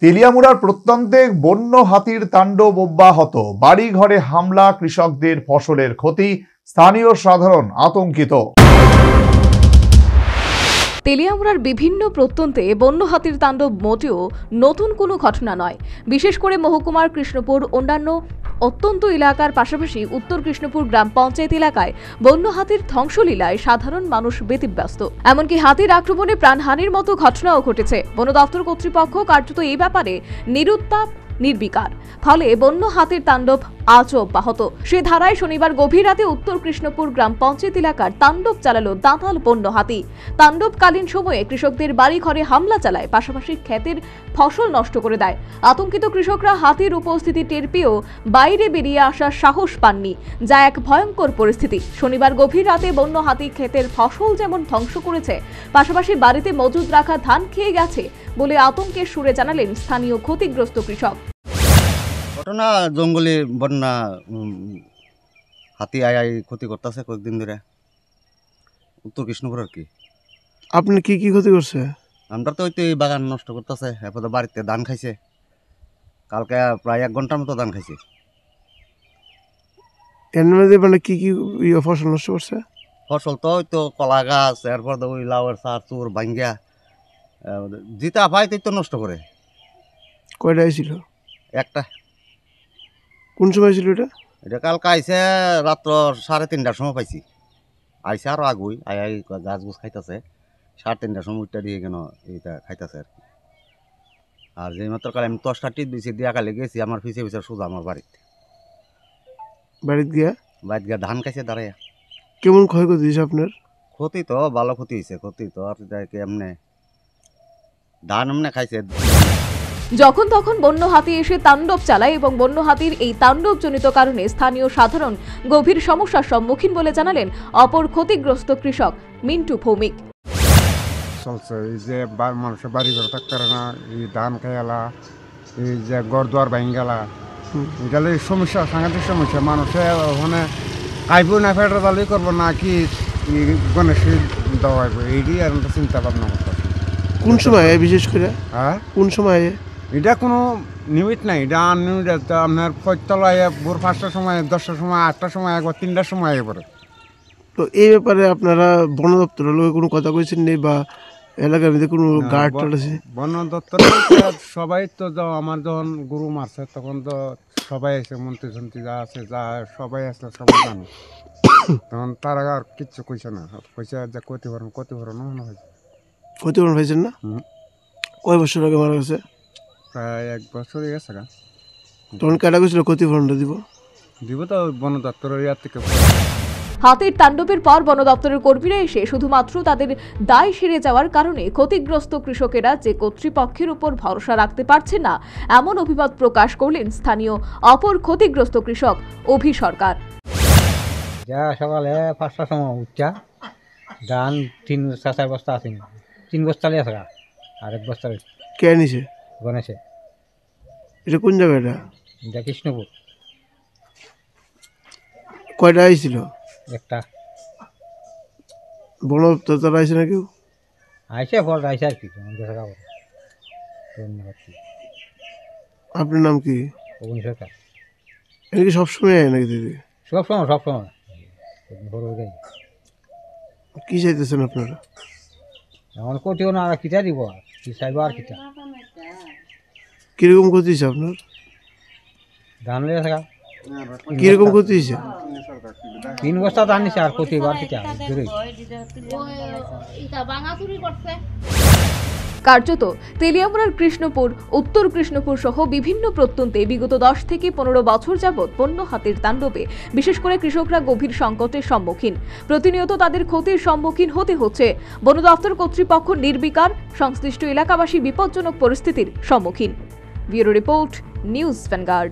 তেলিয়ামুড়ার প্রত্যন্তে বন্য হাতির তাণ্ডব অব্যাহত। বাড়ি ঘরে হামলা, কৃষকদের ফসলের ক্ষতি, স্থানীয় সাধারণ আতঙ্কিত। তেলিয়ামুড়ার বিভিন্ন প্রত্যন্তে বন্য হাতির তাণ্ডব মোটেও নতুন কোনো ঘটনা নয়। বিশেষ করে মহকুমার কৃষ্ণপুর অন্যান্য অত্যন্ত এলাকার পাশাপাশি উত্তর কৃষ্ণপুর গ্রাম পঞ্চায়েত এলাকায় বন্য হাতির ধ্বংসলীলায় সাধারণ মানুষ ব্যতিব্যস্ত। এমনকি হাতির আক্রমণে প্রাণহানির মতো ঘটনাও ঘটেছে। বন দপ্তর কর্তৃপক্ষ কার্যত এই ব্যাপারে নিরুত্তাপ নির্বিকার। ফলে বন্য হাতির তাণ্ডব আজও অব্যাহত। সে ধারায় শনিবার গভীর রাতে উত্তর কৃষ্ণপুর গ্রাম পঞ্চায়েত এলাকার তাণ্ডব চালালো দাঁতাল বন্য হাতি। তাণ্ডবকালীন সময়ে কৃষকদের বাড়ি ঘরে হামলা চালায়, পাশাপাশি ক্ষেতের ফসল নষ্ট করে দেয়। আতঙ্কিত কৃষকরা হাতির উপস্থিতি টের পেয়েও বাইরে বেরিয়ে আসার সাহস পাননি, যা এক ভয়ঙ্কর পরিস্থিতি। শনিবার গভীর রাতে বন্য হাতি ক্ষেতের ফসল যেমন ধ্বংস করেছে, পাশাপাশি বাড়িতে মজুদ রাখা ধান খেয়ে গেছে বলে আতঙ্কের সুরে জানালেন স্থানীয় ক্ষতিগ্রস্ত কৃষক। ঘটনা জঙ্গলে বন্যা হাতি আয় ক্ষতি করতেছে কয়েকদিন ধরে উত্তর কৃষ্ণপুর আর কি। আপনি কি কি ক্ষতি করছে? আমরা তো ওই বাগান নষ্ট করতেছে, এরপরে বাড়িতে ধান খাইছে। কালকে প্রায় 1 ঘন্টার মতো ধান খাইছে। এর মধ্যে মানে কি কি ফসল নষ্ট করছে? ফসল তো ওই তো কলা গাছ, এরপর ওই লাউয়ের সার চুর ভাঙ্গিয়া জিতা পাই তো নষ্ট করে। কয়টা ছিল? একটা। কোন সময় ছিল এটা? এটা কালকে আইসে রাত্র 3:30টার সময় পাইছি। আইসে আরো আগুই আই গাছ গুছ খাইতেছে। 3:30টার সময় উঠটা দিয়ে কেন এইটা খাইতেছে আর কি। আর যে মাত্র কালে আমি 10টা টিপ দিয়েছি, দিয়া কালে গেছি আমার পিছে পিছে সোজা আমার বাড়িতে গিয়া ধান খাইছে দাঁড়াইয়া। কেমন ক্ষয়ক্ষতি হয়েছে আপনার? ক্ষতি তো ভালো ক্ষতি হয়েছে, ক্ষতি তো আর এমনি ধান এমনি খাইছে। যখন তখন বন্য হাতি এসে তাণ্ডব চালায় এবং বন্য হাতির এই তাণ্ডবজনিত কারণে স্থানীয় সাধারণ গভীর সমস্যার সম্মুখীন বলে জানালেন অপর ক্ষতিগ্রস্ত কৃষক মিন্টু ভৌমিক। চলছে এই যে মানুষের বাড়ি ঘর থাকতে না, এই ধান খাইলা, এই যে ঘর দুয়ার ভাঙ গেলা, এগুলো সমস্যা, সাংঘাতিক সমস্যা। মানুষে ওখানে খাইবো না, ফেটার দালি করবো না কি গণেশ দেওয়াইব, এইটি আর চিন্তা ভাবনা করতেছে। কোন সময় বিশেষ করে? হ্যাঁ, কোন সময়ে? এটা কোনো নিমিট নাই, এটা আনলিমিট। আপনার পঁয়তলায় ভোর 5টার সময়, 10টার সময়, 8টার সময়, একবার 3টার সময় আগে পড়ে। তো এই ব্যাপারে আপনারা বন দপ্তরের লোক কোনো কথা কইছেন নেই বা এলাকার মধ্যে কোনো গার্ড আছে? বন দপ্তর সবাই তো আমার যখন গরু মারছে তখন তো সবাই আছে, মন্ত্রী সন্ত্রী যা আছে, যা সবাই আছে, সবাই জানে। তখন তারা আর কিচ্ছু কইছে না, কইছে যে ক্ষতিপূরণ মনে হয়েছে। ক্ষতিপূরণ হয়েছেন না? কয় বছর আগে মারা গেছে? প্রায় 1 বছর হয়ে গেছে। তখন কাটা গেছিল ক্ষতিপূরণটা দিব তো বন দপ্তরের ইয়ার থেকে। হাতির তাণ্ডবের পর বন দপ্তরের কর্মীরা এসে শুধুমাত্র তাদের দায় সেরে যাওয়ার কারণে ক্ষতিগ্রস্ত কৃষকেরা যে কর্তৃপক্ষের উপর ভরসা রাখতে পারছে না, এমন অভিমত প্রকাশ করলেন স্থানীয় অপর ক্ষতিগ্রস্ত কৃষক অভি সরকার। যা সকালে 5টার সময় উঠা ধান 3-4 বস্তা আছে, 3 বস্তা লিয়ে থাকা আর 1 বস্তা কে নিছে? গণেশে। এটা কোন জায়গাটা? এটা কৃষ্ণপুর। কয়টা আইছিল? একটা। বন দপ্তর তারা আইছে না কেউ? আইসে ফল আইসে আর কি ধন্যবাদ। আপনার নাম কি? অবনী সরকার। এটা কি সবসময় আয় নাকি দিদি? সবসময় কি চাইতেছেন আপনারা? এমন ক্ষতিও না, আর কিটা দিব, আর কি চাইব আর কিটা। কিরকম ক্ষতি হয়েছে আপনার? ধান লিয়ে থাকা। কিরকম ক্ষতি হয়েছে? 3 বস্তা ধান নিছে, আর ক্ষতি বার কিটা। কার্যত তেলিয়ামুড়ার কৃষ্ণপুর, উত্তর কৃষ্ণপুর সহ বিভিন্ন প্রত্যন্তে বিগত 10 থেকে 15 বছর যাবৎ বন্য হাতির তাণ্ডবে বিশেষ করে কৃষকরা গভীর সংকটের সম্মুখীন। প্রতিনিয়ত তাদের ক্ষতির সম্মুখীন হতে হচ্ছে। বন দপ্তর কর্তৃপক্ষ নির্বিকার, সংশ্লিষ্ট এলাকাবাসী বিপজ্জনক পরিস্থিতির সম্মুখীন। Bureau report, news vanguard.